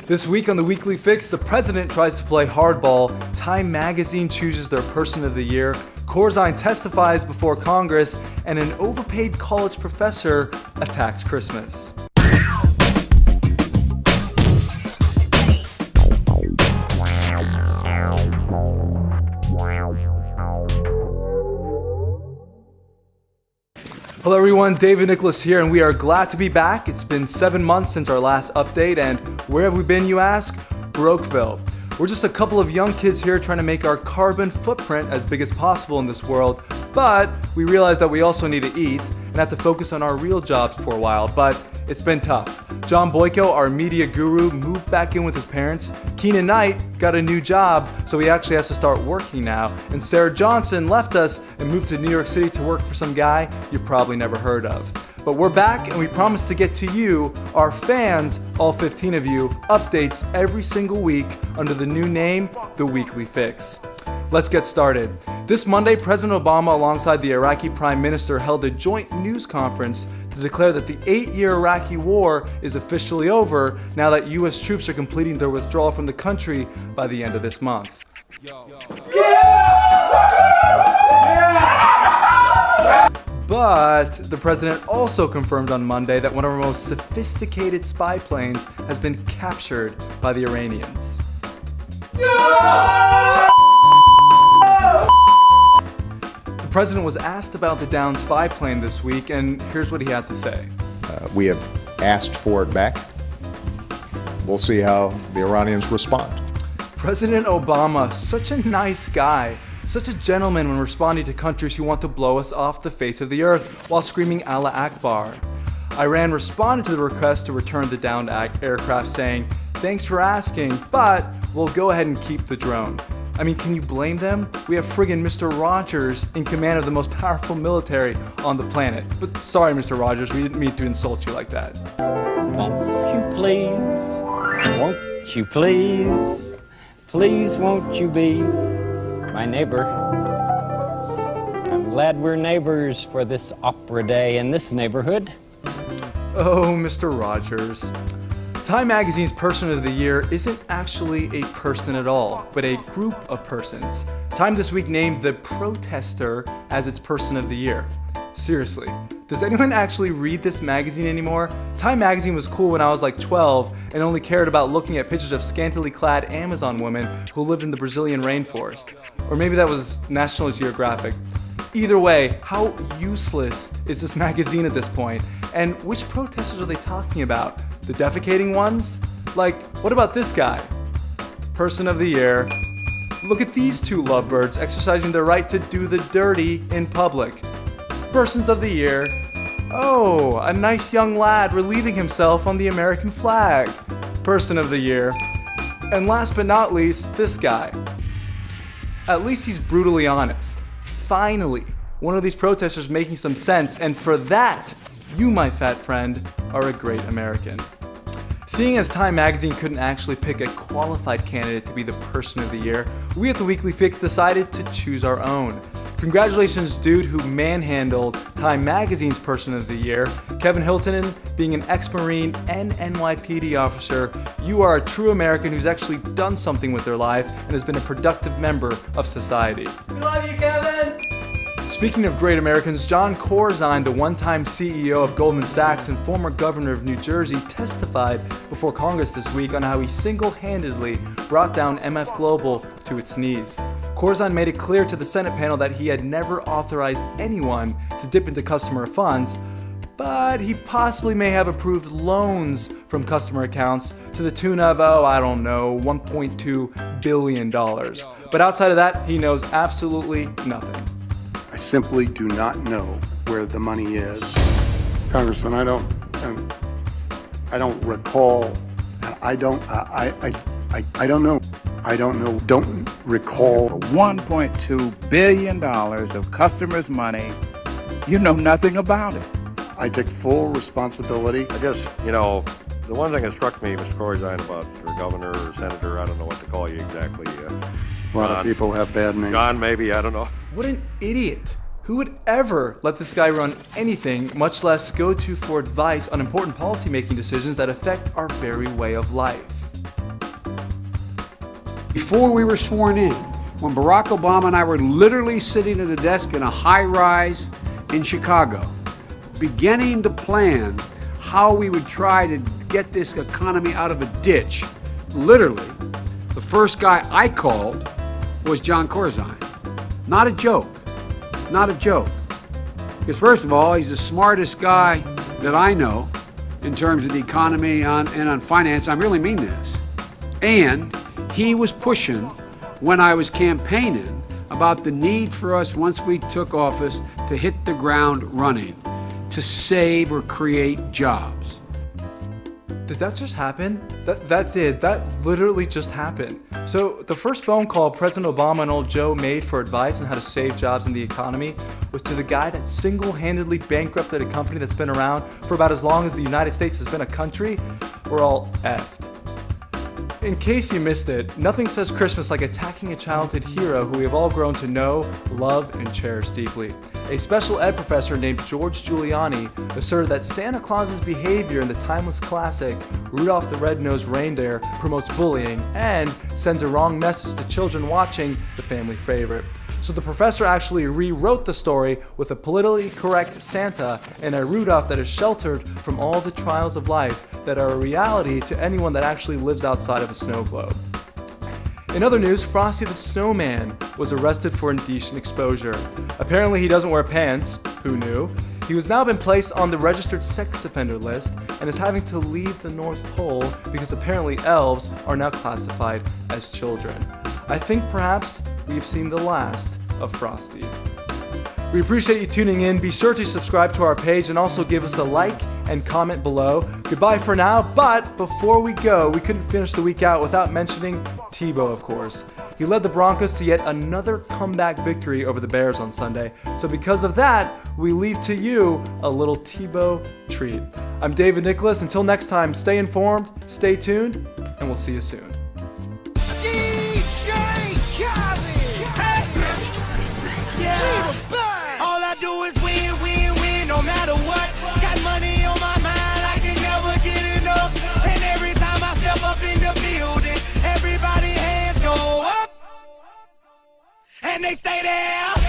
This week on the Weekly Fix, the president tries to play hardball, Time Magazine chooses their Person of the Year, Corzine testifies before Congress, and an overpaid college professor attacks Christmas. Hello everyone, David Nicholas here, and we are glad to be back. It's been 7 months since our last update, and where have we been, you ask? Brokeville. We're just a couple of young kids here trying to make our carbon footprint as big as possible in this world, but we realize that we also need to eat and have to focus on our real jobs for a while, but it's been tough. John Boyko, our media guru, moved back in with his parents. Keenan Knight got a new job, so he actually has to start working now. And Sarah Johnson left us and moved to New York City to work for some guy you've probably never heard of. But we're back, and we promise to get to you, our fans, all 15 of you, updates every single week under the new name, The Weekly Fix. Let's get started. This Monday, President Obama, alongside the Iraqi Prime Minister, held a joint news conference to declare that the 8-year Iraqi war is officially over now that U.S. troops are completing their withdrawal from the country by the end of this month. But the president also confirmed on Monday that one of our most sophisticated spy planes has been captured by the Iranians. The president was asked about the downed spy plane this week, and here's what he had to say. We have asked for it back. We'll see how the Iranians respond. President Obama, such a nice guy, such a gentleman when responding to countries who want to blow us off the face of the earth while screaming Allah Akbar. Iran responded to the request to return the downed aircraft, saying, "Thanks for asking, but we'll go ahead and keep the drone." I mean, can you blame them? We have friggin' Mr. Rogers in command of the most powerful military on the planet. But sorry, Mr. Rogers, we didn't mean to insult you like that. Won't you please, won't you please, please won't you be my neighbor? I'm glad we're neighbors for this opera day in this neighborhood. Oh, Mr. Rogers. Time Magazine's Person of the Year isn't actually a person at all, but a group of persons. Time this week named the protester as its Person of the Year. Seriously, does anyone actually read this magazine anymore? Time Magazine was cool when I was like 12 and only cared about looking at pictures of scantily clad Amazon women who lived in the Brazilian rainforest. Or maybe that was National Geographic. Either way, how useless is this magazine at this point? And which protesters are they talking about? The defecating ones? Like, what about this guy? Person of the Year. Look at these two lovebirds exercising their right to do the dirty in public. Persons of the Year. Oh, a nice young lad relieving himself on the American flag. Person of the Year. And last but not least, this guy. At least he's brutally honest. Finally, one of these protesters making some sense, and for that, you, my fat friend, are a great American. Seeing as Time Magazine couldn't actually pick a qualified candidate to be the Person of the Year, we at the Weekly Fix decided to choose our own. Congratulations, dude who manhandled Time Magazine's Person of the Year. Kevin Hiltonen, being an ex-Marine and NYPD officer, you are a true American who's actually done something with their life and has been a productive member of society. We love you, Kevin! Speaking of great Americans, John Corzine, the one-time CEO of Goldman Sachs and former governor of New Jersey, testified before Congress this week on how he single-handedly brought down MF Global to its knees. Corzine made it clear to the Senate panel that he had never authorized anyone to dip into customer funds, but he possibly may have approved loans from customer accounts to the tune of, $1.2 billion. But outside of that, he knows absolutely nothing. I simply do not know where the money is. Congressman, I don't recall. I don't know. Don't recall. $1.2 billion of customers' money. You know nothing about it. I take full responsibility. I guess, the one thing that struck me, Mr. Corzine, about your governor or senator, I don't know what to call you exactly. A lot of people have bad names. John, maybe, I don't know. What an idiot. Who would ever let this guy run anything, much less go to for advice on important policymaking decisions that affect our very way of life? before we were sworn in, when Barack Obama and I were literally sitting at a desk in a high-rise in Chicago, beginning to plan how we would try to get this economy out of a ditch. Literally, the first guy I called was John Corzine. Not a joke. Not a joke. Because first of all, he's the smartest guy that I know in terms of the economy and on finance. I really mean this. And he was pushing when I was campaigning about the need for us, once we took office, to hit the ground running, to save or create jobs. Did that just happen? That literally just happened. So the first phone call President Obama and old Joe made for advice on how to save jobs in the economy was to the guy that single-handedly bankrupted a company that's been around for about as long as the United States has been a country. We're all effed. In case you missed it, nothing says Christmas like attacking a childhood hero who we have all grown to know, love, and cherish deeply. A special ed professor named George Giuliani asserted that Santa Claus's behavior in the timeless classic Rudolph the Red-Nosed Reindeer promotes bullying and sends a wrong message to children watching the family favorite. So the professor actually rewrote the story with a politically correct Santa and a Rudolph that is sheltered from all the trials of life that are a reality to anyone that actually lives outside of a snow globe. In other news, Frosty the Snowman was arrested for indecent exposure. Apparently he doesn't wear pants, who knew? He has now been placed on the registered sex offender list and is having to leave the North Pole because apparently elves are now classified as children. I think perhaps we've seen the last of Frosty. We appreciate you tuning in. Be sure to subscribe to our page and also give us a like and comment below. Goodbye for now, but before we go, we couldn't finish the week out without mentioning Tebow, of course. He led the Broncos to yet another comeback victory over the Bears on Sunday. So because of that, we leave to you a little Tebow treat. I'm David Nicholas. Until next time, stay informed, stay tuned, and we'll see you soon. All I do is win, win, win, no matter what. Got money on my mind, I can never get enough. And every time I step up in the building, everybody hands go up. And they stay there.